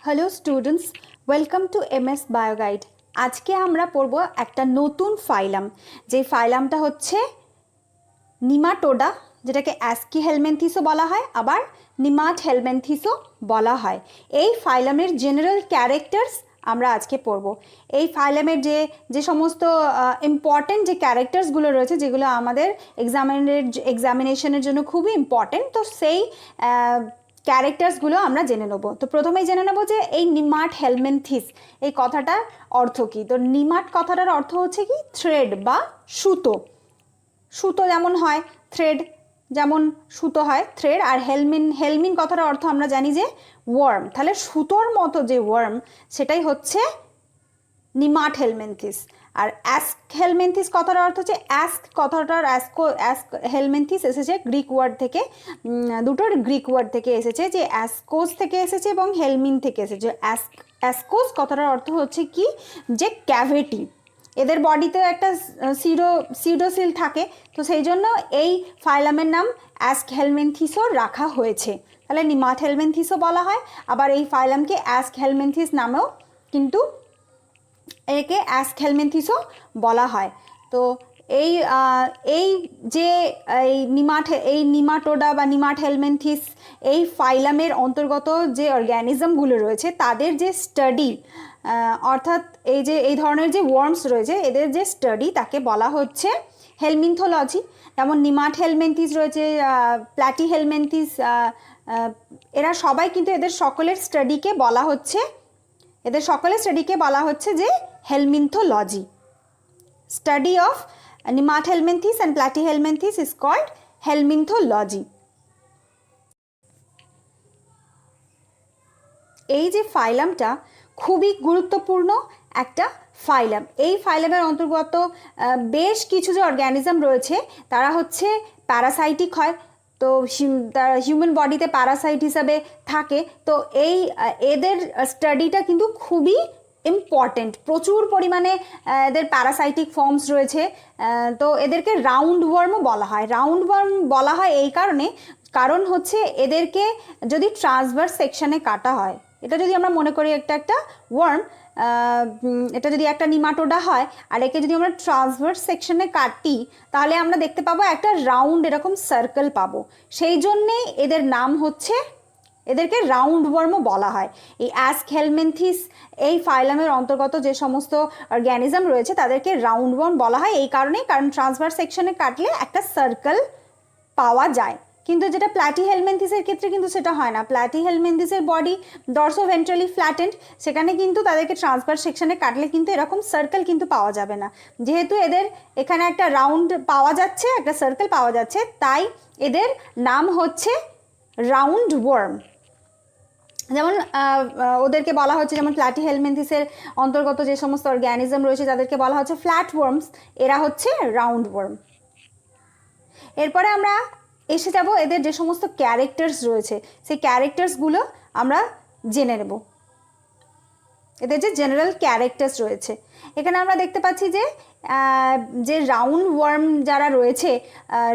Hello students, welcome to MS bioguide. আজকে আমরা পড়ব একটা নতুন ফাইলাম, যে ফাইলামটা হচ্ছে নিমাটোডা, যেটাকে অ্যাস্কি হেলমেন্থিসও বলা হয়, আবার নিমাট হেলমেন্থিসও বলা হয়। এই ফাইলামের জেনারেল ক্যারেক্টার্স আমরা আজকে পড়ব। এই ফাইলামের যে সমস্ত ইম্পর্টেন্ট যে ক্যারেক্টার্সগুলো রয়েছে, যেগুলো আমাদের এক্সামিনেশনের জন্য খুবই ইম্পর্টেন্ট, তো সেই ক্যারেক্টার্সগুলো আমরা জেনে নেব। তো প্রথমেই জেনে নেব যে এই নিমাট হেলমেন্থিস এই কথাটার অর্থ কী। তো নিমাট কথাটার অর্থ হচ্ছে কি থ্রেড বা সুতো। সুতো যেমন হয়, থ্রেড যেমন সুতো হয়, থ্রেড। আর হেলমিন কথাটার অর্থ আমরা জানি যে ওয়ার্ম। তাহলে সুতোর মতো যে ওয়ার্ম, সেটাই হচ্ছে নিমাট হেলমেন্থিস। আর অ্যাস্ক হেলমেন্থিস কথাটার অর্থ হচ্ছে অ্যাস্ক হেলমেন্থিস এসেছে গ্রিক ওয়ার্ড থেকে, দুটোর গ্রিক ওয়ার্ড থেকে এসেছে, যে অ্যাস্কোস থেকে এসেছে এবং হেলমিন থেকে এসেছে। অ্যাস্কোস কথাটার অর্থ হচ্ছে কি যে ক্যাভিটি। এদের বডিতে একটা সিউডোসিল থাকে, তো সেই জন্য এই ফাইলামের নাম অ্যাস্ক হেলমেন্থিসও রাখা হয়েছে। তাহলে নিমাট হেলমেন্থিসও বলা হয়, আবার এই ফাইলামকে অ্যাস্ক হেলমেন্থিস নামেও কিন্তু একে অ্যাস্ক হেলমেন্থিসও বলা হয়। তো এই যে এই নিমাটোডা বা নিমাট হেলমেন্থিস এই ফাইলামের অন্তর্গত যে অর্গ্যানিজমগুলো রয়েছে, তাদের যে স্টাডি, অর্থাৎ এই ধরনের যে ওয়ার্মস রয়েছে, এদের যে স্টাডি, তাকে বলা হচ্ছে হেলমিনথোলজি। যেমন নিমাট হেলমেন্থিস রয়েছে, প্ল্যাটি হেলমেন্থিস, এরা সবাই কিন্তু এদের সকলের স্টাডিকে বলা হচ্ছে যে helminthology. Study of nemathelminthes and platyhelminthes is called helminthology. এই যে ফাইলামটা খুবই গুরুত্বপূর্ণ একটা ফাইলাম। এই ফাইলামের অন্তর্গত বেশ কিছু যে অর্গ্যানিজম রয়েছে, তারা হচ্ছে প্যারাসাইটিক হয়। তো তারা হিউম্যান বডিতে প্যারাসাইট হিসাবে থাকে। তো এদের স্টাডিটা কিন্তু খুবই ইম্পর্টেন্ট। প্রচুর পরিমাণে এদের প্যারাসাইটিক ফর্মস রয়েছে। তো এদেরকে রাউন্ড ওয়ার্মও বলা হয়। রাউন্ড ওয়ার্ম বলা হয় এই কারণ হচ্ছে এদেরকে যদি ট্রান্সভার্স সেকশনে কাটা হয়, এটা যদি আমরা মনে করি একটা ওয়ার্ম, এটা যদি একটা নিমাটোডা হয়, আর একে যদি আমরা ট্রান্সভার্স সেকশনে কাটি, তাহলে আমরা দেখতে পাবো একটা রাউন্ড এরকম সার্কেল পাবো। সেই জন্যে এদেরকে রাউন্ড ওয়ার্মও বলা হয়। এই অ্যাস্ক হেলমেন্থিস এই ফাইলামের অন্তর্গত যে সমস্ত অর্গ্যানিজম রয়েছে, তাদেরকে রাউন্ড ওয়ার্ম বলা হয় এই কারণেই, কারণ ট্রান্সভার্স সেকশনে কাটলে একটা সার্কেল পাওয়া যায়। কিন্তু যেটা প্ল্যাটি হেলমেন্থিসের ক্ষেত্রে কিন্তু সেটা হয় না। প্ল্যাটি হেলমেন্থিসের বডি ডরসোভেন্ট্রালি ফ্ল্যাটেন্ড, সেখানে কিন্তু তাদেরকে ট্রান্সভার্স সেকশনে কাটলে কিন্তু এরকম সার্কেল কিন্তু পাওয়া যাবে না। যেহেতু এদের এখানে একটা রাউন্ড পাওয়া যাচ্ছে, একটা সার্কেল পাওয়া যাচ্ছে, তাই এদের নাম হচ্ছে রাউন্ড ওয়ার্ম। যেমন ওদেরকে বলা হচ্ছে, যেমন প্ল্যাটি হেলমেন্থিসের অন্তর্গত যে সমস্ত অর্গ্যানিজম রয়েছে, তাদেরকে বলা হচ্ছে ফ্ল্যাট ওয়ার্মস, এরা হচ্ছে রাউন্ড ওয়ার্ম। এরপরে আমরা এসে যাব এদের যে সমস্ত ক্যারেক্টার্স রয়েছে, সেই ক্যারেক্টার্সগুলো আমরা জেনে নেব। এদের যে জেনারেল ক্যারেক্টার্স রয়েছে, এখানে আমরা দেখতে পাচ্ছি যে রাউন্ড ওয়ার্ম যারা রয়েছে,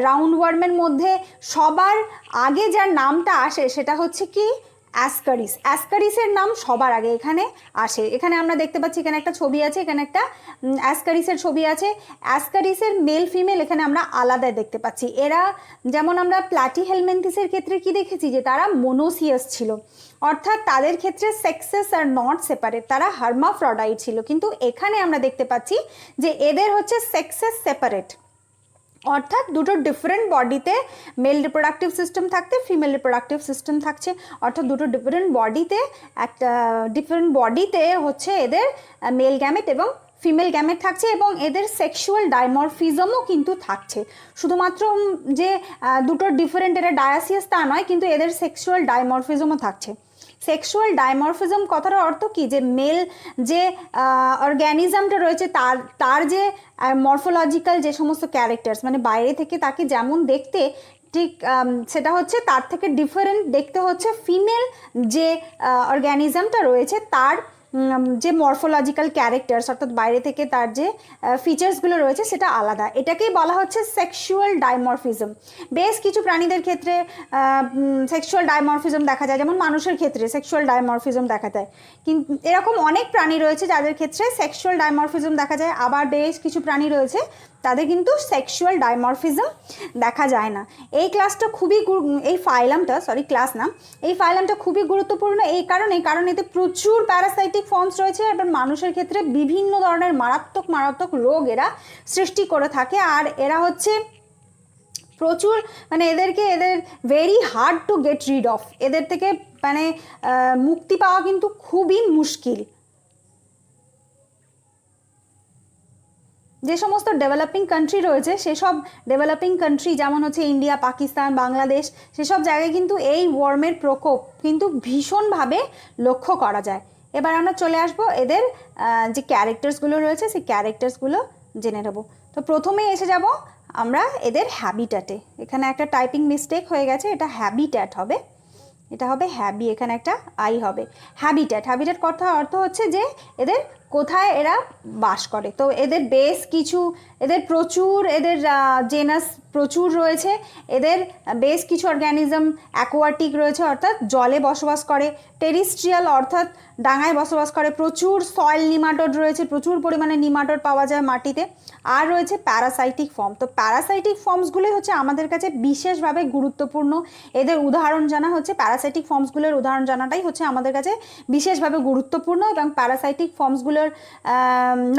রাউন্ড ওয়ার্মের মধ্যে সবার আগে যার নামটা আসে সেটা হচ্ছে কি অ্যাসকারিস। অ্যাসকারিসের নাম সবার আগে এখানে আসে। এখানে আমরা দেখতে পাচ্ছি, এখানে একটা ছবি আছে, এখানে একটা অ্যাসকারিসের ছবি আছে। অ্যাসকারিসের মেল ফিমেল এখানে আমরা আলাদা দেখতে পাচ্ছি। এরা, যেমন আমরা প্ল্যাটি হেলমেন্থিসের ক্ষেত্রে কি দেখেছি, যে তারা মোনোসিয়াস ছিল, অর্থাৎ তাদের ক্ষেত্রে সেক্সেস আর নট সেপারেট, তারা হার্মাফ্রোডাইট ছিল। কিন্তু এখানে আমরা দেখতে পাচ্ছি যে এদের হচ্ছে সেক্সেস সেপারেট, অর্থাৎ দুটো ডিফারেন্ট বডিতে মেল রিপ্রোডাক্টিভ সিস্টেম থাকতে ফিমেল রিপ্রোডাক্টিভ সিস্টেম থাকছে, অর্থাৎ দুটো ডিফারেন্ট বডিতে হচ্ছে এদের মেল গ্যামেট এবং ফিমেল গ্যামেট থাকছে, এবং এদের সেক্সুয়াল ডাইমরফিজমও কিন্তু থাকছে। শুধুমাত্র যে দুটো ডিফারেন্ট এরা ডায়াসিয়াস তা নয়, কিন্তু এদের সেক্সুয়াল ডাইমরফিজমও থাকছে। সেক্সুয়াল ডাইমরফিজম কথার অর্থ কি, যে মেল যে অর্গ্যানিজমটা রয়েছে তার যে মরফোলজিক্যাল যে সমস্ত ক্যারেক্টার্স, মানে বাইরে থেকে তাকে যেমন দেখতে, ঠিক সেটা হচ্ছে তার থেকে ডিফারেন্ট দেখতে হচ্ছে ফিমেল যে অর্গ্যানিজমটা রয়েছে তার যে মরফোলজিক্যাল ক্যারেক্টার্স অর্থাৎ বাইরে থেকে তার যে ফিচার্সগুলো রয়েছে সেটা আলাদা, এটাকেই বলা হচ্ছে সেক্সুয়াল ডাইমরফিজম। বেশ কিছু প্রাণীদের ক্ষেত্রে সেক্সুয়াল ডাইমরফিজম দেখা যায়, যেমন মানুষের ক্ষেত্রে সেক্সুয়াল ডাইমরফিজম দেখা যায়, কিন্তু এরকম অনেক প্রাণী রয়েছে যাদের ক্ষেত্রে সেক্সুয়াল ডাইমরফিজম দেখা যায়, আবার বেশ কিছু প্রাণী রয়েছে তাদের কিন্তু সেক্সুয়াল ডাইমরফিজম দেখা যায় না। এই ক্লাসটা খুবই এই ফাইলামটা ক্লাস না, এই ফাইলামটা খুবই গুরুত্বপূর্ণ এই কারণ এতে প্রচুর প্যারাসাইটিক ফর্মস রয়েছে। এবার মানুষের ক্ষেত্রে বিভিন্ন ধরনের মারাত্মক রোগ এরা সৃষ্টি করে থাকে, আর এরা হচ্ছে প্রচুর মানে এদের very hard to get rid of, এদের থেকে মানে মুক্তি পাওয়া কিন্তু খুবই মুশকিল। যে সমস্ত ডেভেলপিং কান্ট্রি রয়েছে সেসব ডেভেলপিং কান্ট্রি যেমন হচ্ছে ইন্ডিয়া, পাকিস্তান, বাংলাদেশ, সেসব জায়গায় কিন্তু এই ওয়ার্মের প্রকোপ কিন্তু ভীষণভাবে লক্ষ্য করা যায়। এবার আমরা চলে আসবো এদের যে ক্যারেক্টার্সগুলো রয়েছে সেই ক্যারেক্টার্সগুলো জেনে নেব। তো প্রথমেই এসে যাব আমরা এদের হ্যাবিট্যাটে। এখানে একটা টাইপিং মিস্টেক হয়ে গেছে, এটা হ্যাবিট্যাট হবে, এটা হবে হ্যাবি, এখানে একটা আই হবে। হ্যাবিট্যাট কথা অর্থ হচ্ছে যে এদের কোথায় এরা বাস করে। তো এদের বেশ কিছু এদের জেনাস প্রচুর রয়েছে, এদের বেশ কিছু অর্গ্যানিজম অ্যাকোয়াটিক রয়েছে অর্থাৎ জলে বসবাস করে, টেরিস্ট্রিয়াল অর্থাৎ ডাঙায় বসবাস করে, প্রচুর সয়েল নিমাটোড রয়েছে, প্রচুর পরিমাণে নিমাটোড পাওয়া যায় মাটিতে, আর রয়েছে প্যারাসাইটিক ফর্ম। তো প্যারাসাইটিক ফর্মসগুলোই হচ্ছে আমাদের কাছে বিশেষভাবে গুরুত্বপূর্ণ। এদের উদাহরণ জানা হচ্ছে প্যারাসাইটিক ফর্মসগুলোর উদাহরণ জানাটাই হচ্ছে আমাদের কাছে বিশেষভাবে গুরুত্বপূর্ণ, এবং প্যারাসাইটিক ফর্মসগুলোর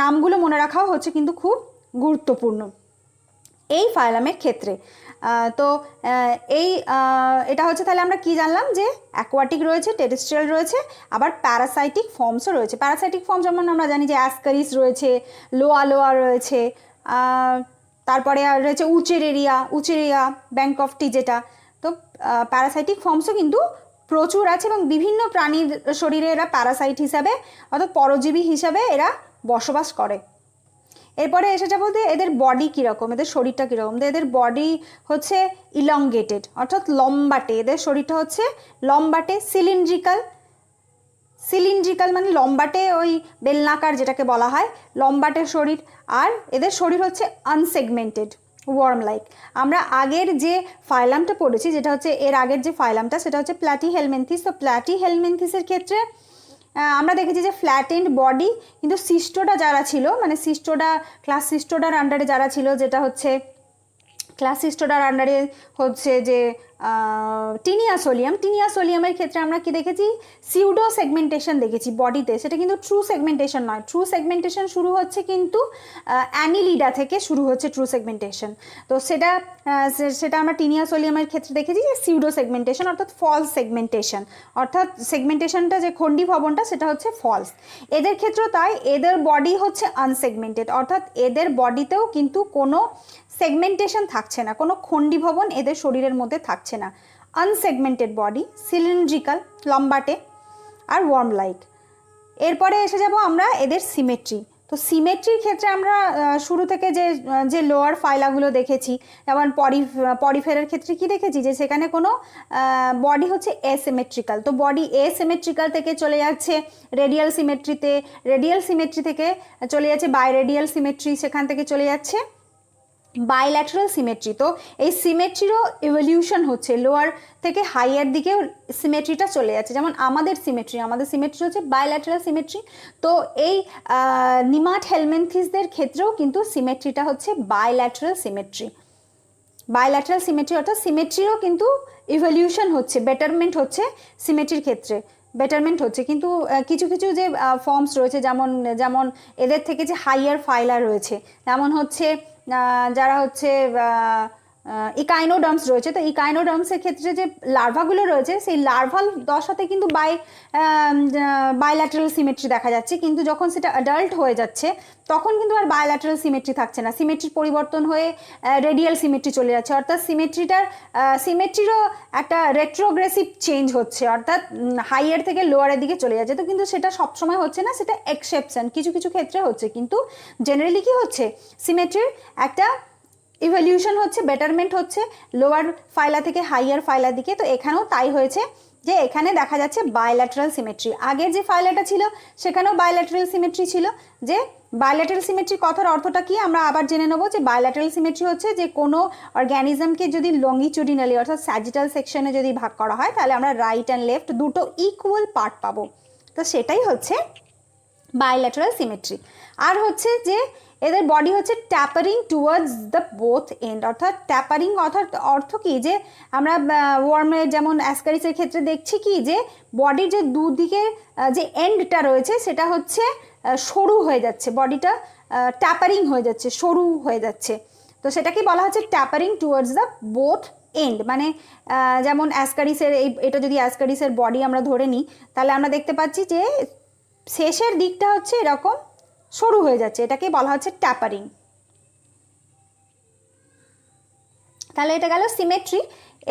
নামগুলো মনে রাখাও হচ্ছে কিন্তু খুব গুরুত্বপূর্ণ এই ফাইলামের ক্ষেত্রে। তো এটা হচ্ছে তাহলে আমরা কি জানলাম যে অ্যাকোয়াটিক রয়েছে, টেরেস্ট্রিয়াল রয়েছে, আবার প্যারাসাইটিক ফর্মসও রয়েছে। প্যারাসাইটিক ফর্ম যেমন আমরা জানি যে অ্যাসকারিস রয়েছে, লোয়া রয়েছে, তারপরে আর রয়েছে উচেরিয়া ব্যাংক অফ টি যেটা। তো প্যারাসাইটিক ফর্মসও কিন্তু প্রচুর আছে, এবং বিভিন্ন প্রাণীর শরীরে এরা প্যারাসাইট হিসাবে অর্থাৎ পরজীবী হিসাবে এরা বসবাস করে। এরপরে এসে যাবো যে এদের বডি কীরকম, এদের শরীরটা কীরকম। এদের বডি হচ্ছে ইলংগেটেড অর্থাৎ লম্বাটে, এদের শরীরটা হচ্ছে লম্বাটে, সিলিন্ড্রিক্যাল মানে লম্বাটে, ওই বেলনাকার যেটাকে বলা হয় লম্বাটে শরীর। আর এদের শরীর হচ্ছে আনসেগমেন্টেড, ওয়ার্ম লাইক। আমরা আগের যে ফাইলামটা পড়েছি, যেটা হচ্ছে এর আগের যে ফাইলামটা, সেটা হচ্ছে প্ল্যাটিহেলমিনথিস। তো প্ল্যাটিহেলমিনথিসের ক্ষেত্রে আমরা দেখেছি যে ফ্ল্যাটেন্ড বডি, কিন্তু সিস্টোডা যারা ছিল মানে ক্লাস সিস্টোডার আন্ডারে যারা ছিল, যেটা হচ্ছে ক্লাস সিস্টোডার আন্ডারে হচ্ছে যে টিনিয়াসোলিয়ামের ক্ষেত্রে আমরা কি দেখেছি, সিউডো সেগমেন্টেশন দেখেছি বডিতে, সেটা কিন্তু ট্রু সেগমেন্টেশন নয়। ট্রু সেগমেন্টেশন শুরু হচ্ছে কিন্তু অ্যানিলিডা থেকে শুরু হচ্ছে ট্রু সেগমেন্টেশন। তো সেটা আমরা টিনিয়াসোলিয়ামের ক্ষেত্রে দেখেছি যে সিউডো সেগমেন্টেশন অর্থাৎ ফলস সেগমেন্টেশন, অর্থাৎ সেগমেন্টেশনটা যে খণ্ডি ভবনটা সেটা হচ্ছে ফলস। এদের ক্ষেত্রেও তাই, এদের বডি হচ্ছে আনসেগমেন্টেড, অর্থাৎ এদের বডিতেও কিন্তু কোনো সেগমেন্টেশন থাকছে না, কোনো খণ্ডি ভবন এদের শরীরের মধ্যে থাকছে না। আনসেগমেন্টেড বডি, সিলিন্ড্রিক্যাল লম্বাটে, আর ওয়ার্ম লাইক। এরপরে এসে যাব আমরা এদের সিমেট্রি। তো সিমেট্রির ক্ষেত্রে আমরা শুরু থেকে যে লোয়ার ফাইলাগুলো দেখেছি, যেমন পরিফেরার ক্ষেত্রে কি দেখেছি যে সেখানে কোনো বডি হচ্ছে এসিমেট্রিক্যাল। তো বডি এসিমেট্রিক্যাল থেকে চলে যাচ্ছে রেডিয়াল সিমেট্রি থেকে চলে যাচ্ছে বাইরেডিয়াল সিমেট্রি, সেখান থেকে চলে যাচ্ছে বাইল্যাটারাল সিমেট্রি। তো এই সিমেট্রিরও ইভলিউশন হচ্ছে, লোয়ার থেকে হাইয়ার দিকেও সিমেট্রিটা চলে যাচ্ছে। যেমন আমাদের সিমেট্রি হচ্ছে বাইল্যাটারাল সিমেট্রি। তো এই নিমাট হেলমিনথিসদের ক্ষেত্রেও কিন্তু সিমেট্রিটা হচ্ছে বাইল্যাটারাল সিমেট্রি, অর্থাৎ সিমেট্রিরও কিন্তু ইভলিউশন হচ্ছে, বেটারমেন্ট হচ্ছে সিমেট্রির ক্ষেত্রে, কিন্তু কিছু যে ফর্মস রয়েছে, যেমন এদের থেকে যে হাইয়ার ফাইলা রয়েছে, যেমন হচ্ছে যারা হচ্ছে ইকাইনোডার্মস রয়েছে। তো ইকাইনোডার্মসের ক্ষেত্রে যে লার্ভাগুলো রয়েছে, সেই লার্ভাল দশাতে কিন্তু বাইল্যাটারাল সিমেট্রি দেখা যাচ্ছে, কিন্তু যখন সেটা অ্যাডাল্ট হয়ে যাচ্ছে তখন কিন্তু আর বাইল্যাটারাল সিমেট্রি থাকছে না, সিমেট্রির পরিবর্তন হয়ে রেডিয়াল সিমেট্রি চলে যাচ্ছে, অর্থাৎ সিমেট্রিরও একটা রেট্রোগ্রেসিভ চেঞ্জ হচ্ছে, অর্থাৎ হাইয়ার থেকে লোয়ারের দিকে চলে যাচ্ছে। তো কিন্তু সেটা সবসময় হচ্ছে না, সেটা এক্সেপশন, কিছু ক্ষেত্রে হচ্ছে, কিন্তু জেনারেলি কি হচ্ছে, সিমেট্রির একটা ইভলিউশন হচ্ছে, বেটারমেন্ট হচ্ছে লোয়ার ফাইলা থেকে হাইয়ার ফাইলার দিকে। তো এখানেও তাই হয়েছে, যে এখানে দেখা যাচ্ছে বায়োল্যাটারাল সিমেট্রি। আগের যে ফাইলাটা ছিল সেখানেও বায়োল্যাটারাল সিমেট্রি ছিল। যে বায়োল্যাটারাল সিমেট্রি কথার অর্থটা কি আমরা আবার জেনে নেব। যে বায়োল্যাটারাল সিমেট্রি হচ্ছে যে কোনো অর্গ্যানিজমকে যদি লঙ্গিচুডিনালি অর্থাৎ স্যাজিটাল সেকশনে যদি ভাগ করা হয় তাহলে আমরা রাইট অ্যান্ড লেফট দুটো ইকুয়াল পার্ট পাবো। তো সেটাই হচ্ছে বায়োল্যাটারাল সিমেট্রি। আর হচ্ছে যে এদের বডি হচ্ছে tapering towards the both end, অর্থাৎ ট্যাপারিং অর্থ কি যে আমরা ওয়ার্মের যেমন অ্যাসকারিসের ক্ষেত্রে দেখছি কি যে বডির যে দুদিকের যে এন্ডটা রয়েছে সেটা হচ্ছে সরু হয়ে যাচ্ছে, বডিটা ট্যাপারিং হয়ে যাচ্ছে, সরু হয়ে যাচ্ছে। তো সেটাকে বলা হচ্ছে tapering towards the both end. মানে যেমন অ্যাসকারিসের এটা যদি অ্যাসকারিসের বডি আমরা ধরে নিই তাহলে আমরা দেখতে পাচ্ছি যে শেষের দিকটা হচ্ছে এরকম সরু হয়ে যাচ্ছে, এটাকে বলা হচ্ছে ট্যাপারিং। তাহলে এটা গেল সিমেট্রি।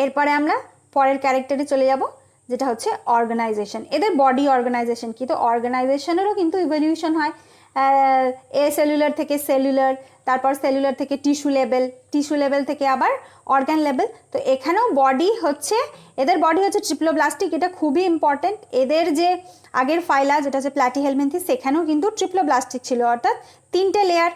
এরপরে আমরা পরের ক্যারেক্টারে চলে যাব যেটা হচ্ছে অর্গানাইজেশন। এদের বডি অর্গানাইজেশন কি, তো অর্গানাইজেশনেরও কিন্তু ইভলিউশন হয় এ সেলুলার থেকে সেলুলার, তারপর সেলুলার থেকে টিস্যু লেভেল, টিস্যু লেভেল থেকে আবার অর্গান লেভেল। তো এখানেও বডি হচ্ছে এদের বডি হচ্ছে ট্রিপ্লোব্লাস্টিক, এটা খুবই ইম্পর্টেন্ট। এদের যে আগের ফাইলা যেটা হচ্ছে প্ল্যাটিহেলমিনথিস সেখানেও কিন্তু ট্রিপ্লোব্লাস্টিক ছিল, অর্থাৎ তিনটে লেয়ার,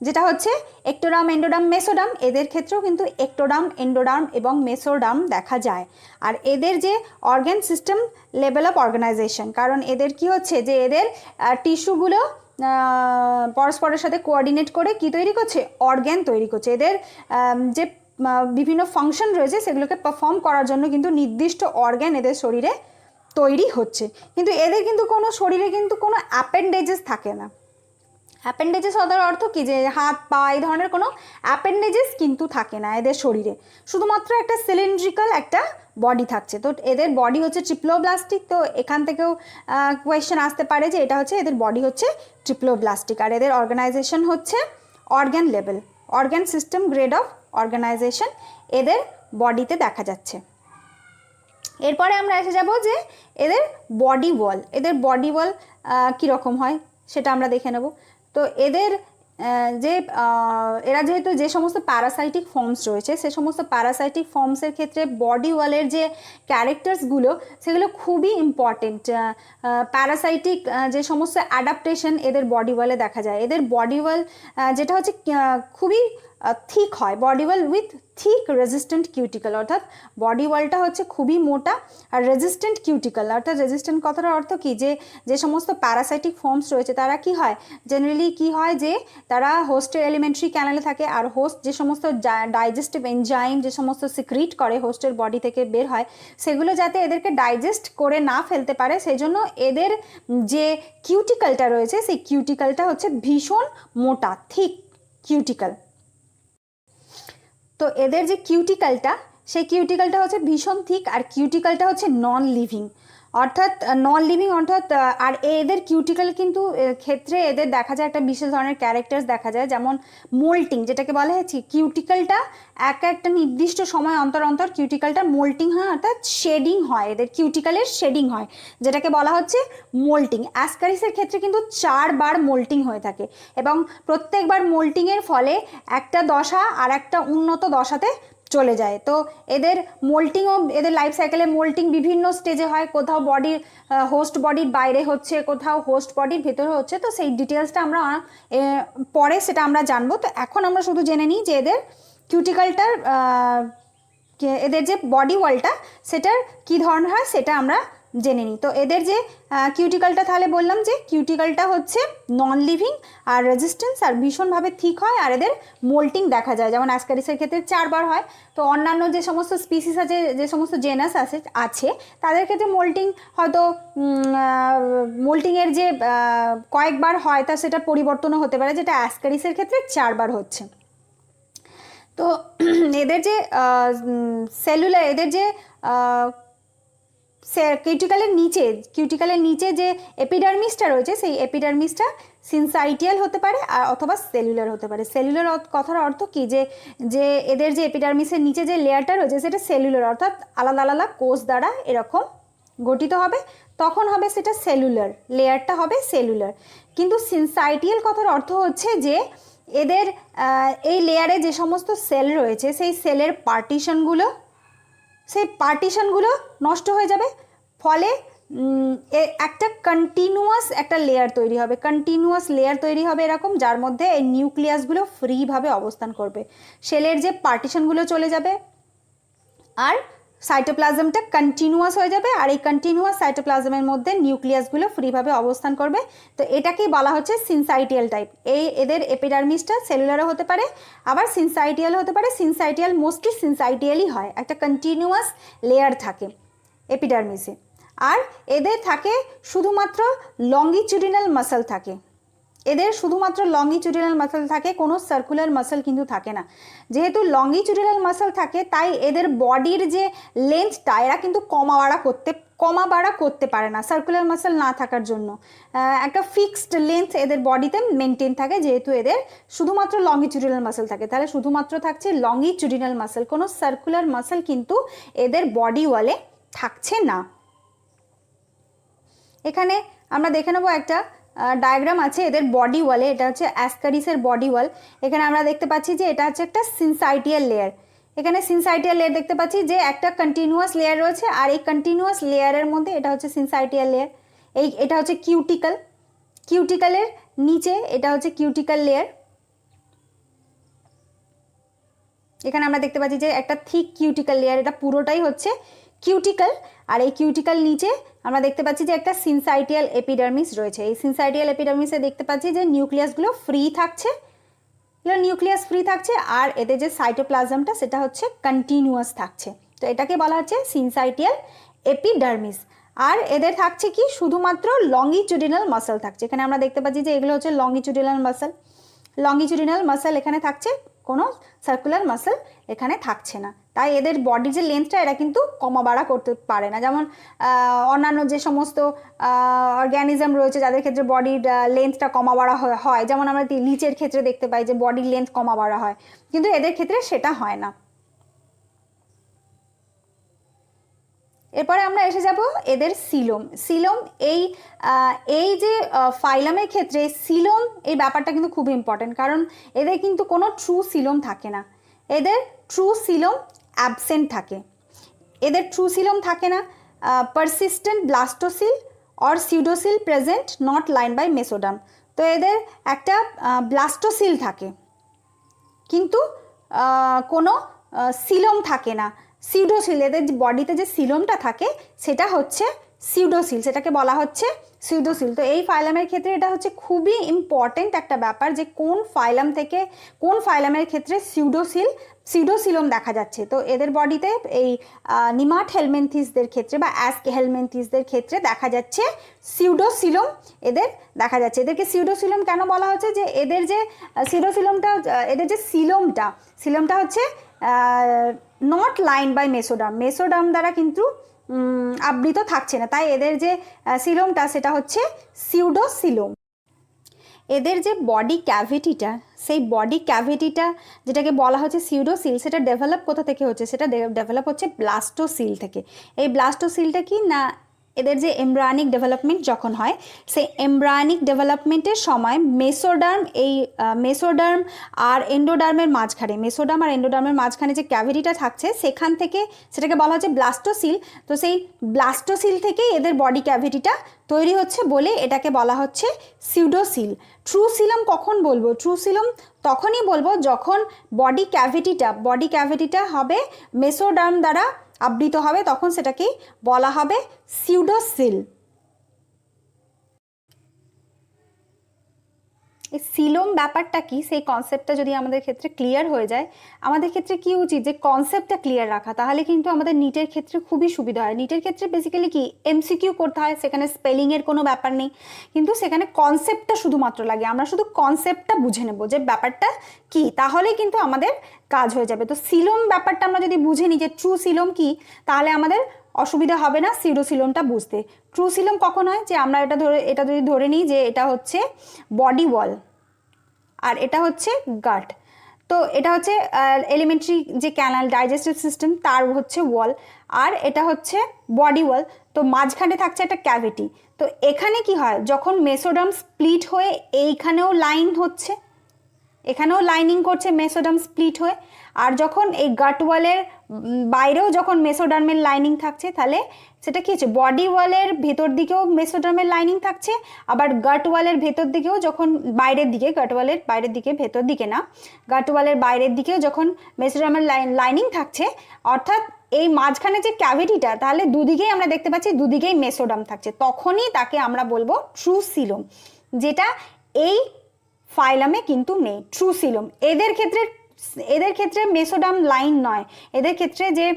যেটা হচ্ছে একটোডার্ম, এন্ডোডার্ম, মেসোডার্ম। এদের ক্ষেত্রেও কিন্তু একটোডার্ম, এন্ডোডার্ম এবং মেসোডার্ম দেখা যায়। আর এদের যে organ system level of organisation, কারণ এদের কি হচ্ছে যে এদের টিস্যুগুলো পরস্পরের সাথে কোঅর্ডিনেট করে কি তৈরি করছে, অর্গ্যান তৈরি করছে। এদের যে বিভিন্ন ফাংশন রয়েছে সেগুলোকে পারফর্ম করার জন্য কিন্তু নির্দিষ্ট অর্গ্যান এদের শরীরে তৈরি হচ্ছে। কিন্তু এদের কিন্তু কোনো শরীরে কিন্তু কোনো অ্যাপেন্ডেজেস থাকে না। অ্যাপেন্ডেজেস হওয়ার অর্থ কি যে হাত পা এই ধরনের কোনো অ্যাপেন্ডেজেস কিন্তু থাকে না এদের শরীরে, শুধুমাত্র একটা সিলিন্ড্রিক্যাল একটা বডি থাকছে। তো এদের বডি হচ্ছে ট্রিপ্লোব্লাস্টিক। তো এখান থেকেও কোয়েশ্চেন আসতে পারে যে এটা হচ্ছে এদের বডি হচ্ছে ট্রিপ্লোব্লাস্টিক। আর এদের অর্গানাইজেশন হচ্ছে organ level, organ system grade of organisation এদের বডিতে দেখা যাচ্ছে। এরপরে আমরা এসে যাব যে এদের বডি ওয়াল। এদের বডি ওয়াল কীরকম হয় সেটা আমরা দেখে নেব। তো এদের যে এরা যেহেতু যে সমস্ত প্যারাসাইটিক ফর্মস রয়েছে সে সমস্ত প্যারাসাইটিক ফর্মসের ক্ষেত্রে বডি ওয়ালের যে ক্যারেক্টার্সগুলো সেগুলো খুবই ইম্পর্টেন্ট। প্যারাসাইটিক যে সমস্ত অ্যাডাপ্টেশন এদের বডি ওয়ালে দেখা যায়। এদের বডি ওয়াল যেটা হচ্ছে খুবই থিক হয়, body wall with thick resistant cuticle, অর্থাৎ বডি ওয়ালটা হচ্ছে খুবই মোটা আর রেজিস্ট্যান্ট কিউটিক্যাল। অর্থাৎ রেজিস্ট্যান্ট কথার অর্থ কি যে সমস্ত প্যারাসাইটিক ফর্মস রয়েছে তারা কি হয়, জেনারেলি কি হয় যে তারা হোস্টের এলিমেন্টারি ক্যানালে থাকে। আর হোস্ট যে সমস্ত ডাইজেস্টিভ এনজাইম যে সমস্ত সিক্রিট করে হোস্টের বডি থেকে বের হয় সেগুলো যাতে এদেরকে ডাইজেস্ট করে না ফেলতে পারে সেই জন্য এদের যে কিউটিক্যালটা রয়েছে সেই কিউটিক্যালটা হচ্ছে ভীষণ মোটা, থিক কিউটিক্যাল। তো এদের যে কিউটিক্যালটা সেই কিউটিক্যালটা হচ্ছে ভীষণ থিক আর কিউটিক্যালটা হচ্ছে নন লিভিং, অর্থাৎ আর এদের কিউটিক্যাল কিন্তু ক্ষেত্রে এদের দেখা যায় একটা বিশেষ ধরনের ক্যারেক্টার্স দেখা যায়, যেমন মোল্টিং, যেটাকে বলা হয়েছে কিউটিক্যালটা একটা নির্দিষ্ট সময় অন্তর অন্তর কিউটিক্যালটা মোল্টিং হয়, অর্থাৎ শেডিং হয়, এদের কিউটিক্যালের শেডিং হয় যেটাকে বলা হচ্ছে মোল্টিং। অ্যাসকারিসের ক্ষেত্রে কিন্তু 4 বার মোল্টিং হয়ে থাকে এবং প্রত্যেকবার মোল্টিংয়ের ফলে একটা দশা আর একটা উন্নত দশাতে চলে যায়। তো এদের মোল্টিংও এদের লাইফ সাইকেলে মোল্টিং বিভিন্ন স্টেজে হয়, কোথাও বডির হোস্ট বডির বাইরে হচ্ছে, কোথাও হোস্ট বডির ভেতরে হচ্ছে। তো সেই ডিটেলসটা আমরা পরে সেটা আমরা জানবো। তো এখন আমরা শুধু জেনে নিই যে এদের কিউটিক্যালটার এদের যে বডি ওয়ালটা সেটার কী ধরনের হয় সেটা আমরা জেনে নিই। তো এদের যে কিউটিক্যালটা তাহলে বললাম যে কিউটিক্যালটা হচ্ছে নন লিভিং আর রেজিস্ট্যান্স আর ভীষণভাবে থিক হয় আর এদের মোল্টিং দেখা যায়, যেমন অ্যাসকারিসের ক্ষেত্রে 4 বার হয়। তো অন্যান্য যে সমস্ত স্পিসিস আছে, যে সমস্ত জেনাস আছে তাদের ক্ষেত্রে মোল্টিং হয়তো মোল্টিংয়ের যে কয়েকবার হয় তা সেটা পরিবর্তনও হতে পারে, যেটা অ্যাসকারিসের ক্ষেত্রে 4 বার হচ্ছে। তো এদের যে সেলুলার এদের যে কিউটিক্যালের নিচে যে এপিডার্মিসটা রয়েছে সেই এপিডার্মিসটা সিনসাইটিয়াল হতে পারে আর অথবা সেলুলার হতে পারে। সেলুলার কথার অর্থ কি যে এদের যে এপিডার্মিসের নিচে যে লেয়ারটা রয়েছে সেটা সেলুলার, অর্থাৎ আলাদা আলাদা কোষ দ্বারা এরকম গঠিত হবে, তখন হবে সেটা সেলুলার, লেয়ারটা হবে সেলুলার। কিন্তু সিনসাইটিয়াল কথার অর্থ হচ্ছে যে এদের এই লেয়ারে যে সমস্ত সেল রয়েছে সেই সেলের পার্টিশনগুলো সেই পার্টিশনগুলো নষ্ট হয়ে যাবে, ফলে একটা কন্টিনিউয়াস একটা লেয়ার তৈরি হবে, কন্টিনিউয়াস লেয়ার তৈরি হবে এরকম, যার মধ্যে এই নিউক্লিয়াসগুলো ফ্রিভাবে অবস্থান করবে। সেলের যে পার্টিশনগুলো চলে যাবে আর সাইটোপ্লাজমটা কন্টিনিউয়াস হয়ে যাবে, আর এই কন্টিনিউয়াস সাইটোপ্লাজমের মধ্যে নিউক্লিয়াসগুলো ফ্রিভাবে অবস্থান করবে। তো এটাকেই বলা হচ্ছে সিনসাইটিয়াল টাইপ। এদের এপিডার্মিসটা সেলুলারও হতে পারে, আবার সিনসাইটিয়াল হতে পারে। সিনসাইটিয়াল মোস্টলি সিনসাইটিয়ালই হয়, একটা কন্টিনিউয়াস লেয়ার থাকে এপিডার্মিসে। আর এদের থাকে শুধুমাত্র লঙ্গিচুডিনাল মাসল থাকে, এদের শুধুমাত্র লঙ্গিচুডিনাল মাসল থাকে, কোনো সার্কুলার মাসল কিন্তু থাকে না। যেহেতু লঙ্গিচুডিনাল মাসল থাকে তাই এদের বডির যে লেন্থটা এরা কিন্তু কমা বাড়া করতে পারে না সার্কুলার মাসল না থাকার জন্য। একটা ফিক্সড লেন্থ এদের বডিতে মেনটেন থাকে, যেহেতু এদের শুধুমাত্র লঙ্গিচুডিনাল মাসল থাকে। তাহলে শুধুমাত্র থাকছে লঙ্গিচুডিনাল মাসল, কোনো সার্কুলার মাসল কিন্তু এদের বডি ওয়ালে থাকছে না। এখানে আমরা দেখে নেবো একটা ডায়াগ্রাম আছে এদের বডি ওয়ালে, এটা হচ্ছে অ্যাসকারিসের বডি ওয়াল। এখানে আমরা দেখতে পাচ্ছি যে এটা হচ্ছে একটা সিনসাইটিয়াল লেয়ার। এখানে সিনসাইটিয়াল লেয়ার দেখতে পাচ্ছি যে একটা কন্টিনিউয়াস লেয়ার রয়েছে, আর এই কন্টিনিউয়াস লেয়ারের মধ্যে এটা হচ্ছে সিনসাইটিয়াল লেয়ার। এটা হচ্ছে কিউটিকল, কিউটিকলের নিচে এটা হচ্ছে কিউটিকল লেয়ার। এখানে আমরা দেখতে পাচ্ছি যে একটা থিক কিউটিকল লেয়ার, এটা পুরোটাই হচ্ছে কিউটিকল। আর এই কিউটিকল নিচে আমরা দেখতে পাচ্ছি যে একটা সিনসাইটিয়াল এপিডার্মিস রয়েছে। এই সিনসাইটিয়াল এপিডার্মিসে দেখতে পাচ্ছি যে নিউক্লিয়াসগুলো ফ্রি থাকছে, নিউক্লিয়াস ফ্রি থাকছে, আর এদের যে সাইটোপ্লাজমটা সেটা হচ্ছে কন্টিনিউয়াস থাকছে। তো এটাকে বলা হচ্ছে সিনসাইটিয়াল এপিডার্মিস। আর এদের থাকছে কি শুধুমাত্র লঙ্গিচুডিনাল মাসল থাকছে। এখানে আমরা দেখতে পাচ্ছি যে এগুলো হচ্ছে লঙ্গিচুডিনাল মাসল, লঙ্গিচুডিনাল মাসল এখানে থাকছে, কোনো সার্কুলার মাসল এখানে থাকছে না। তাই এদের বডির যে লেন্থটা এরা কিন্তু কমা বাড়া করতে পারে না। যেমন অন্যান্য যে সমস্ত অর্গ্যানিজম রয়েছে যাদের ক্ষেত্রে বডির লেন্থটা কমা বাড়া হয়, যেমন আমরা লিচের ক্ষেত্রে দেখতে পাই যে বডির লেন্থ কমা বাড়া হয়, কিন্তু এদের ক্ষেত্রে সেটা হয় না। এরপরে আমরা এসে যাব এদের সিলোম। সিলোম এই যে ফাইলামের ক্ষেত্রে সিলোম এই ব্যাপারটা কিন্তু খুব ইম্পর্টেন্ট, কারণ এদের কিন্তু কোনো ট্রু সিলোম থাকে না, এদের ট্রু সিলোম অ্যাবসেন্ট থাকে। এদের ট্রু সিলোম থাকে না। Persistent blastocoel or pseudocoel present not line by mesoderm. তো এদের একটা ব্লাস্টোসিল থাকে কিন্তু কোনো সিলোম থাকে না। সিউডোসিল, এদের বডিতে যে সিলোমটা থাকে সেটা হচ্ছে সিউডোসিল, সেটাকে বলা হচ্ছে সিউডোসিল। তো এই ফাইলামের ক্ষেত্রে এটা হচ্ছে খুবই ইম্পর্টেন্ট একটা ব্যাপার যে কোন ফাইলাম থেকে কোন ফাইলামের ক্ষেত্রে সিউডোসিলোম দেখা যাচ্ছে। তো এদের বডিতে এই নিমাট হেলমেন্থিসদের ক্ষেত্রে বা অ্যাস্ক হেলমেন্থিসদের ক্ষেত্রে দেখা যাচ্ছে সিউডোসিলোম এদের দেখা যাচ্ছে। এদেরকে সিউডোসিলোম কেন বলা হচ্ছে, যে এদের যে সিউডোসিলোমটা, এদের যে সিলোমটা হচ্ছে not line by mesoderm, mesoderm দ্বারা কিন্তু আবৃত থাকছে না, তাই এদের যে সিলোমটা সেটা হচ্ছে সিউডোসিলোম। এদের যে বডি ক্যাভিটিটা, সেই বডি ক্যাভিটিটা যেটাকে বলা হচ্ছে সিউডোসিল, সেটা ডেভেলপ কোথা থেকে হচ্ছে, সেটা ডেভেলপ হচ্ছে ব্লাস্টোসিল থেকে। এই ব্লাস্টোসিলটা কি না, এদের যে এমব্রায়োনিক ডেভেলপমেন্ট যখন হয়, সেই এমব্রায়োনিক ডেভেলপমেন্টের সময় মেসোডার্ম আর এন্ডোডার্মের মাঝখানে যে ক্যাভিটিটা থাকছে সেখান থেকে সেটাকে বলা হচ্ছে ব্লাস্টোসিল। তো সেই ব্লাস্টোসিল থেকেই এদের বডি ক্যাভিটিটা তৈরি হচ্ছে বলে এটাকে বলা হচ্ছে সিউডোসিল। ট্রু সিলোম কখন বলবো? ট্রু সিলোম তখনই বলবো যখন বডি ক্যাভিটিটা হবে মেসোডার্ম দ্বারা আবৃত হবে, তখন সেটাকেই বলা হবে সিউডোসিল। এই সিলোম ব্যাপারটা কি, সেই কনসেপ্টটা যদি আমাদের ক্ষেত্রে ক্লিয়ার হয়ে যায়, আমাদের ক্ষেত্রে কি উচিত যে কনসেপ্টটা ক্লিয়ার রাখা, তাহলে কিন্তু আমাদের নিটের ক্ষেত্রে খুবই সুবিধা হয়। নিটের ক্ষেত্রে বেসিক্যালি কি এমসিকিউ করতে হয়, সেখানে স্পেলিংয়ের কোনো ব্যাপার নেই, কিন্তু সেখানে কনসেপ্টটা শুধুমাত্র লাগে। আমরা শুধু কনসেপ্টটা বুঝে নেব যে ব্যাপারটা কি, তাহলে কিন্তু আমাদের কাজ হয়ে যাবে। তো সিলোম ব্যাপারটা আমরা যদি বুঝে নিই যে ট্রু সিলোম কি, তাহলে আমাদের অসুবিধা হবে না সিউডোসিলোমটা বুঝতে। ট্রু সিলোম কখন হয়, যে আমরা এটা যদি ধরে নিই যে এটা হচ্ছে বডি ওয়াল আর এটা হচ্ছে গাট। তো এটা হচ্ছে এলিমেন্টারি যে ক্যানাল ডাইজেস্টিভ সিস্টেম তার হচ্ছে ওয়াল, আর এটা হচ্ছে বডি ওয়াল। তো মাঝখানে থাকছে একটা ক্যাভিটি। তো এখানে কি হয়, যখন মেসোডার্ম স্প্লিট হয়ে এইখানেও লাইন হচ্ছে, এখানেও লাইনিং করছে মেসোডার্ম স্প্লিট হয়ে। আর যখন এই গাট ওয়ালের বাইরেও যখন মেসোডার্মের লাইনিং থাকছে, তাহলে সেটা কী হচ্ছে, বডি ওয়ালের ভেতর দিকেও মেসোডার্মের লাইনিং থাকছে, আবার গাট ওয়ালের ভেতর দিকেও যখন বাইরের দিকে, গাট ওয়ালের বাইরের দিকে, ভেতর দিকে না, গাট ওয়ালের বাইরের দিকেও যখন মেসোডার্মের লাইনিং থাকছে, অর্থাৎ এই মাঝখানে যে ক্যাভিটিটা, তাহলে দুদিকেই আমরা দেখতে পাচ্ছি দুদিকেই মেসোডার্ম থাকছে, তখনই তাকে আমরা বলবো ট্রু সিলোম, যেটা এই ফাইলামে কিন্তু নেই। ট্রু সিলোম এদের ক্ষেত্রে মেসোডার্ম লাইন নয়, এদের ক্ষেত্রে যে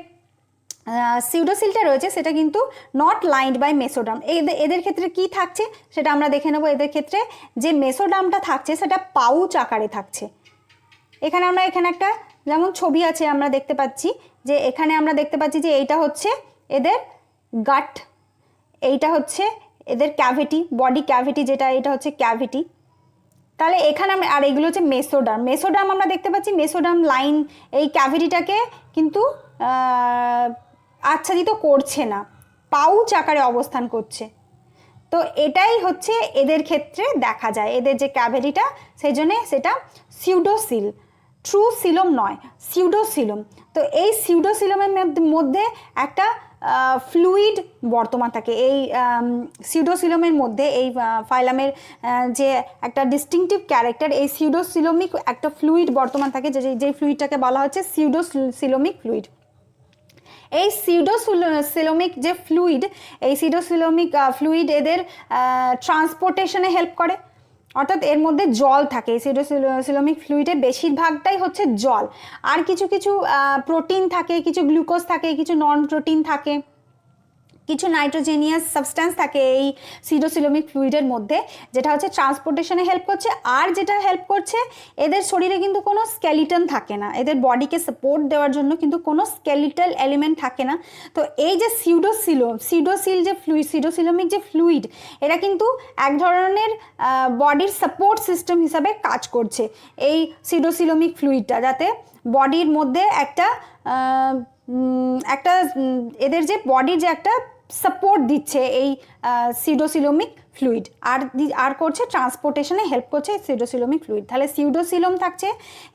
সিউডোসিলটা রয়েছে সেটা কিন্তু নট লাইন্ড বাই মেসোডার্ম। এদের ক্ষেত্রে কি থাকছে সেটা আমরা দেখে নেব। এদের ক্ষেত্রে যে মেসোডার্মটা থাকছে সেটা পাউচ আকারে থাকছে। এখানে একটা যেমন ছবি আছে, আমরা দেখতে পাচ্ছি যে এখানে আমরা দেখতে পাচ্ছি যে এইটা হচ্ছে এদের গাট, এইটা হচ্ছে এদের ক্যাভিটি, বডি ক্যাভিটি যেটা, এটা হচ্ছে ক্যাভিটি। তাহলে এখানে আমরা, আর এগুলো হচ্ছে মেসোডার্ম আমরা দেখতে পাচ্ছি মেসোডার্ম লাইন এই ক্যাভিটিটাকে কিন্তু আচ্ছাদিত করছে না, পাউচ আকারে অবস্থান করছে। তো এটাই হচ্ছে এদের ক্ষেত্রে দেখা যায়, এদের যে ক্যাভিটিটা, সেই জন্যে সেটা সিউডোসিল, ট্রু সিলোম নয়, সিউডোসিলোম। তো এই সিউডোসিলোমের মধ্যে একটা ফ্লুইড বর্তমান থাকে। এই সিউডোসিলোমের মধ্যে এই ফাইলামের যে একটা ডিস্টিংটিভ ক্যারেক্টার, এই সিউডোসিলোমিক একটা ফ্লুইড বর্তমান থাকে, যে ফ্লুইডটাকে বলা হচ্ছে সিউডোসিলোমিক ফ্লুইড। এই সিউডোসিলোমিক যে ফ্লুইড, এই সিউডোসিলোমিক ফ্লুইড এদের ট্রান্সপোর্টেশনে হেল্প করে, অর্থাৎ এর মধ্যে জল থাকে। এই সিউডোসিলোমিক ফ্লুইডে বেশিরভাগটাই হচ্ছে জল, আর কিছু প্রোটিন থাকে, কিছু গ্লুকোজ থাকে, কিছু নন প্রোটিন থাকে, কিছু নাইট্রোজেনিয়াস সাবস্ট্যান্স থাকে এই সিউডোসিলোমিক ফ্লুইডের মধ্যে, যেটা হচ্ছে ট্রান্সপোর্টেশনে হেল্প করছে। আর যেটা হেল্প করছে, এদের শরীরে কিন্তু কোনো স্কেলিটন থাকে না, এদের বডিকে সাপোর্ট দেওয়ার জন্য কিন্তু কোনো স্কেলিটাল এলিমেন্ট থাকে না। তো এই যে সিউডোসিলোমিক যে ফ্লুইড, এটা কিন্তু এক ধরনের বডির সাপোর্ট সিস্টেম হিসাবে কাজ করছে, এই সিউডোসিলোমিক ফ্লুইডটা, যাতে বডির মধ্যে একটা এদের যে বডির যে একটা সাপোর্ট দিচ্ছে এই সিউডোসিলোমিক ফ্লুইড, আর করছে ট্রান্সপোর্টেশনে হেল্প করছে এই সিউডোসিলোমিক ফ্লুইড। তাহলে সিউডোসিলোম থাকছে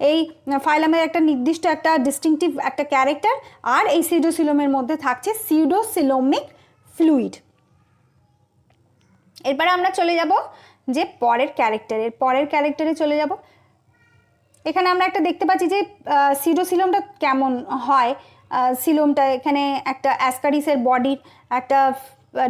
এই ফাইলামের একটা নির্দিষ্ট একটা ডিস্টিংটিভ একটা ক্যারেক্টার, আর এই সিউডোসিলোমের মধ্যে থাকছে সিউডোসিলোমিক ফ্লুইড। এরপরে আমরা চলে যাব যে পরের ক্যারেক্টারে চলে যাব। এখানে আমরা একটা দেখতে পাচ্ছি যে সিউডোসিলোমটা কেমন হয়। সিলোমটা, এখানে একটা অ্যাসকারিসের বডির একটা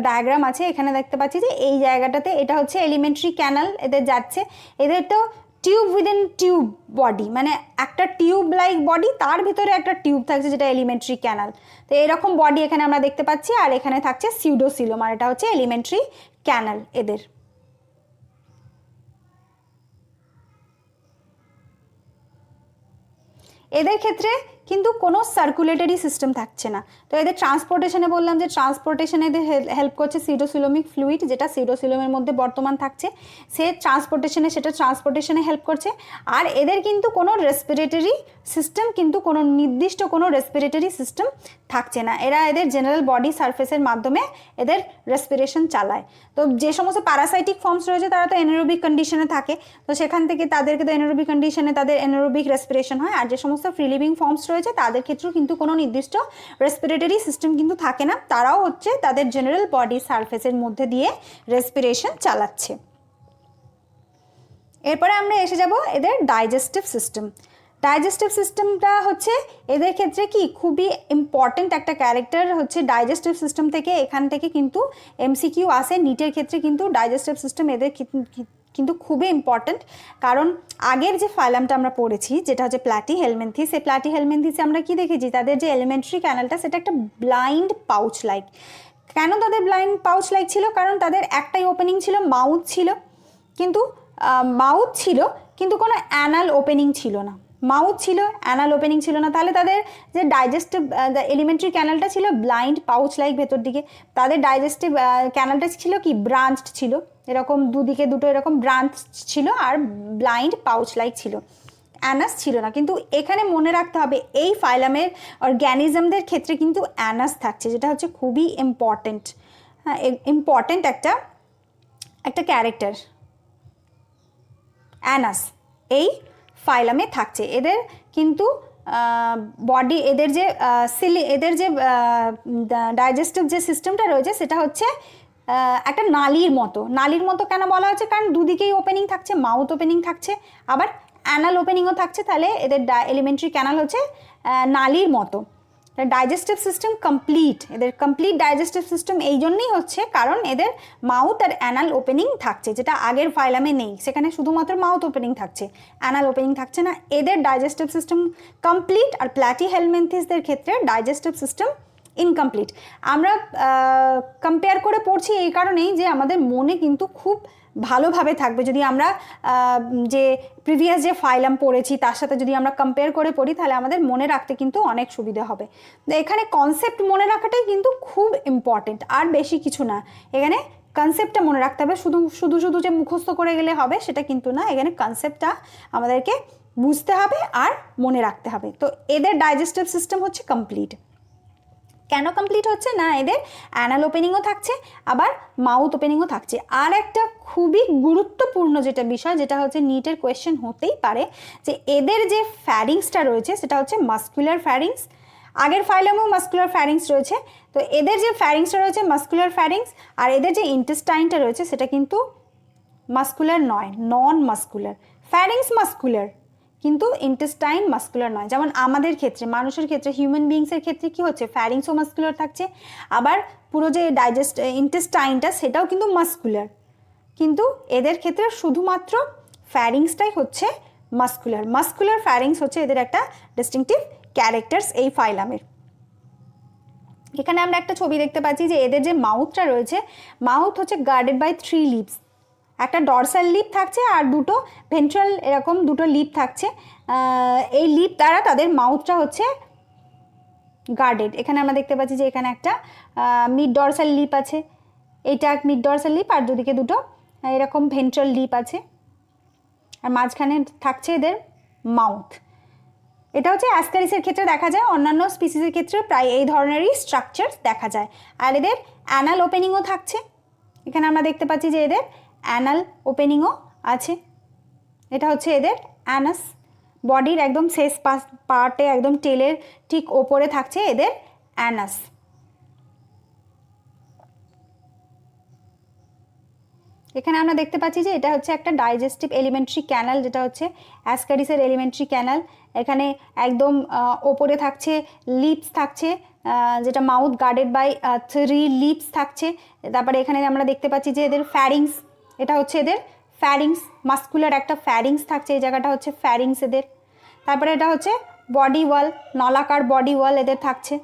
ডায়াগ্রাম আছে, এখানে দেখতে পাচ্ছি যে এই জায়গাটাতে এটা হচ্ছে এলিমেন্টারি ক্যানাল এদের যাচ্ছে। এদের তো টিউব উইদিন টিউব বডি, মানে একটা টিউব লাইক বডি, তার ভিতরে একটা টিউব থাকছে যেটা এলিমেন্টারি ক্যানাল। তো এরকম বডি এখানে আমরা দেখতে পাচ্ছি, আর এখানে থাকছে সিউডোসিলোম, আর এটা হচ্ছে এলিমেন্টারি ক্যানাল এদের। এদের ক্ষেত্রে কিন্তু কোনো সার্কুলেটরি সিস্টেম থাকছে না। তো এদের ট্রান্সপোর্টেশনে বললাম যে ট্রান্সপোর্টেশনে এদের হেল্প করছে সিউডোসিলোমিক ফ্লুইড, যেটা সিউডোসিলোমের মধ্যে বর্তমান থাকছে, সেটা ট্রান্সপোর্টেশনে হেল্প করছে। আর এদের কিন্তু কোনো রেসপিরেটরি সিস্টেম, কিন্তু কোনো নির্দিষ্ট কোনো রেসপিরেটরি সিস্টেম থাকছে না। এদের জেনারেল বডি সারফেসের মাধ্যমে এদের রেসপিরেশন চালায়। তো যে সমস্ত প্যারাসাইটিক ফর্মস রয়েছে তারা তো এনারোবিক কন্ডিশনে থাকে, তো সেখান থেকে তাদেরকে তো এনারোবিক কন্ডিশনে তাদের এনারোবিক রেসপিরেশন হয়। আর যে সমস্ত ফ্রি লিভিং ফর্মস রয়েছে তাদের ক্ষেত্রেও কিন্তু কোনো নির্দিষ্ট রেসপিরেটরি সিস্টেম কিন্তু থাকে না, তারাও হচ্ছে তাদের জেনারেল বডি সারফেসের মধ্যে দিয়ে রেসপিরেশন চালাচ্ছে। এরপরে আমরা এসে যাব এদের ডাইজেস্টিভ সিস্টেম। ডাইজেস্টিভ সিস্টেমটা হচ্ছে এদের ক্ষেত্রে কি খুবই ইম্পর্টেন্ট একটা ক্যারেক্টার হচ্ছে ডাইজেস্টিভ সিস্টেম থেকে। এখান থেকে কিন্তু এমসিকিউ আসে নিটের ক্ষেত্রে, কিন্তু ডাইজেস্টিভ সিস্টেম এদের কিন্তু খুবই ইম্পর্টেন্ট। কারণ আগের যে ফাইলামটা আমরা পড়েছি যেটা হচ্ছে প্ল্যাটিহেলমিনথিস, সেই প্ল্যাটিহেলমিনথিসে আমরা কি দেখেছি, তাদের যে এলিমেন্টারি ক্যানালটা সেটা একটা ব্লাইন্ড পাউচ লাইক। কেন তাদের ব্লাইন্ড পাউচ লাইক ছিল? কারণ তাদের একটাই ওপেনিং ছিল, মাউথ ছিল, কিন্তু কোনো অ্যানাল ওপেনিং ছিল না। মাউথ ছিল, অ্যানাল ওপেনিং ছিল না। তাহলে তাদের যে ডাইজেস্টিভ এলিমেন্টারি ক্যানালটা ছিল ব্লাইন্ড পাউচ লাইক ভেতর দিকে, তাদের ডাইজেস্টিভ ক্যানালটা ছিল কি ব্রাঞ্চড ছিল, এরকম দুদিকে দুটো এরকম ব্রাঞ্চ ছিল, আর ব্লাইন্ড পাউচ লাইক ছিল, অ্যানাস ছিল না। কিন্তু এখানে মনে রাখতে হবে এই ফাইলামের অর্গ্যানিজমদের ক্ষেত্রে কিন্তু অ্যানাস থাকছে, যেটা হচ্ছে খুবই ইম্পর্টেন্ট, হ্যাঁ ইম্পর্টেন্ট একটা ক্যারেক্টার অ্যানাস এই ফাইলামে থাকছে। এদের কিন্তু বডি, এদের যে ডাইজেস্টিভ যে সিস্টেমটা রয়েছে সেটা হচ্ছে একটা নালীর মতো কেন বলা হচ্ছে, কারণ দুদিকেই ওপেনিং থাকছে, মাউথ ওপেনিং থাকছে, আবার অ্যানাল ওপেনিংও থাকছে, তাহলে এদের এলিমেন্টারি ক্যানাল হচ্ছে নালীর মতো। ডাইজেস্টিভ সিস্টেম কমপ্লিট, এদের কমপ্লিট ডাইজেস্টিভ সিস্টেম এই জন্যই হচ্ছে কারণ এদের মাউথ আর অ্যানাল ওপেনিং থাকছে, যেটা আগের ফাইলামে নেই, সেখানে শুধুমাত্র মাউথ ওপেনিং থাকছে, অ্যানাল ওপেনিং থাকছে না। এদের ডাইজেস্টিভ সিস্টেম কমপ্লিট, আর প্ল্যাটিহেলমিনথিসদের ক্ষেত্রে ডাইজেস্টিভ সিস্টেম ইনকমপ্লিট। আমরা কম্পেয়ার করে পড়ছি এই কারণেই যে আমাদের মনে কিন্তু খুব ভালোভাবে থাকবে, যদি আমরা যে প্রিভিয়াস যে ফাইলাম পড়েছি তার সাথে যদি আমরা কম্পেয়ার করে পড়ি, তাহলে আমাদের মনে রাখতে কিন্তু অনেক সুবিধা হবে। এখানে কনসেপ্ট মনে রাখাটাই কিন্তু খুব ইম্পর্টেন্ট, আর বেশি কিছু না। এখানে কনসেপ্টটা মনে রাখতে হবে, শুধু যে মুখস্থ করে গেলে হবে সেটা কিন্তু না, এখানে কনসেপ্টটা আমাদেরকে বুঝতে হবে আর মনে রাখতে হবে। তো এদের ডাইজেস্টিভ সিস্টেম হচ্ছে কমপ্লিট। কেন কমপ্লিট হচ্ছে না, এদের অ্যানাল ওপেনিংও থাকছে, আবার মাউথ ওপেনিংও থাকছে। আর একটা খুবই গুরুত্বপূর্ণ যেটা বিষয়, যেটা হচ্ছে নিটের কোয়েশ্চেন হতেই পারে, যে এদের যে ফ্যারিংসটা রয়েছে সেটা হচ্ছে মাস্কুলার ফ্যারিংস। আগের ফাইলামেও মাস্কুলার ফ্যারিংস রয়েছে, তো এদের যে ফ্যারিংসটা রয়েছে মাস্কুলার ফ্যারিংস, আর এদের যে ইন্টেস্টাইনটা রয়েছে সেটা কিন্তু মাস্কুলার নয়, নন মাস্কুলার। ফ্যারিংস মাস্কুলার, কিন্তু ইন্টেস্টাইন মাস্কুলার নয়। যেমন আমাদের ক্ষেত্রে, মানুষের ক্ষেত্রে, হিউম্যান বিংসের ক্ষেত্রে কি হচ্ছে, ফ্যারিংসও মাস্কুলার থাকছে, আবার পুরো যে ইন্টেস্টাইনটা সেটাও কিন্তু মাস্কুলার, কিন্তু এদের ক্ষেত্রে শুধুমাত্র ফ্যারিংসটাই হচ্ছে মাস্কুলার। মাস্কুলার ফ্যারিংস হচ্ছে এদের একটা ডিস্টিংটিভ ক্যারেক্টার্স এই ফাইলামের। এখানে আমরা একটা ছবি দেখতে পাচ্ছি যে এদের যে মাউথটা রয়েছে, মাউথ হচ্ছে গার্ডেড বাই 3 লিপস। একটা ডরসাল লিপ থাকছে আর দুটো ভেন্ট্রাল, এরকম দুটো লিপ থাকছে। এই লিপ দ্বারা তাদের মাউথটা হচ্ছে গার্ডেড। এখানে আমরা দেখতে পাচ্ছি যে এখানে একটা মিড ডরসাল লিপ আছে, এইটা মিড ডরসাল লিপ, আর দুদিকে দুটো এরকম ভেন্ট্রাল লিপ আছে, আর মাঝখানে থাকছে এদের মাউথ। এটা হচ্ছে অ্যাসকারিসের ক্ষেত্রে দেখা যায়, অন্যান্য স্পিসিসের ক্ষেত্রে প্রায় এই ধরনেরই স্ট্রাকচার দেখা যায়। আর এদের অ্যানাল ওপেনিংও থাকছে, এখানে আমরা দেখতে পাচ্ছি যে এদের অ্যানাল ওপেনিংও আছে। এটা হচ্ছে এদের অ্যানাস, বডির একদম শেষ পার্টে, একদম টেলের ঠিক ওপরে থাকছে এদের অ্যানাস। এখানে আমরা দেখতে পাচ্ছি যে এটা হচ্ছে একটা ডাইজেস্টিভ এলিমেন্টারি ক্যানাল, যেটা হচ্ছে অ্যাসকারিসের এলিমেন্টারি ক্যানাল। এখানে একদম ওপরে থাকছে লিপস থাকছে, যেটা মাউথ গার্ডেড বাই 3 লিপস থাকছে। তারপরে এখানে আমরা দেখতে পাচ্ছি যে এদের ফ্যারিংস, এটা হচ্ছে এদের ফ্যারিংস, মাস্কুলার একটা ফ্যারিংস থাকছে, এই জায়গাটা হচ্ছে ফ্যারিংস এদের। তারপরে এটা হচ্ছে বডি ওয়াল, নলাকার বডি ওয়াল এদের থাকছে।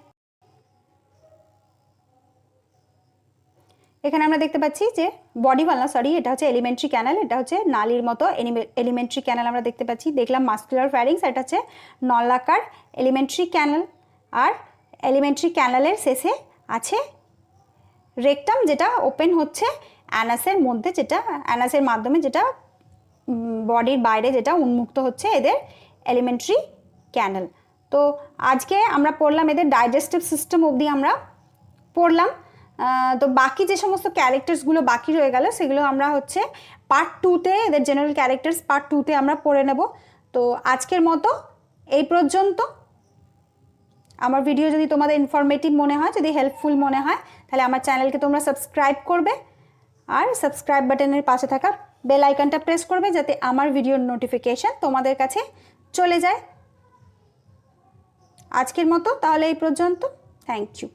এখানে আমরা দেখতে পাচ্ছি যে বডি ওয়াল না, সরি, এটা হচ্ছে এলিমেন্টারি ক্যানাল, এটা হচ্ছে নালীর মতো এলিমেন্টারি ক্যানাল আমরা দেখতে পাচ্ছি। দেখলাম মাস্কুলার ফ্যারিংস, এটা হচ্ছে নলাকার এলিমেন্টারি ক্যানাল। আর এলিমেন্টারি ক্যানালের শেষে আছে রেকটাম, যেটা ওপেন হচ্ছে অ্যানাসের মধ্যে, যেটা অ্যানাসের মাধ্যমে যেটা বডির বাইরে যেটা উন্মুক্ত হচ্ছে এদের এলিমেন্টারি ক্যানাল। তো আজকে আমরা পড়লাম এদের ডাইজেস্টিভ সিস্টেম অবধি আমরা পড়লাম। তো বাকি যে সমস্ত ক্যারেক্টার্সগুলো বাকি রয়ে গেল সেগুলো আমরা হচ্ছে পার্ট 2-তে, এদের জেনারেল ক্যারেক্টার্স পার্ট 2-তে আমরা পড়ে নেব। তো আজকের মতো এই পর্যন্ত। আমার ভিডিও যদি তোমাদের ইনফরমেটিভ মনে হয়, যদি হেল্পফুল মনে হয়, তাহলে আমার চ্যানেলকে তোমরা সাবস্ক্রাইব করবে, আর সাবস্ক্রাইব বাটনের পাশে থাকা বেল আইকনটা প্রেস করবে, যাতে আমার ভিডিওর নোটিফিকেশান তোমাদের কাছে চলে যায়। আজকের মতো তাহলে এই পর্যন্ত। Thank you.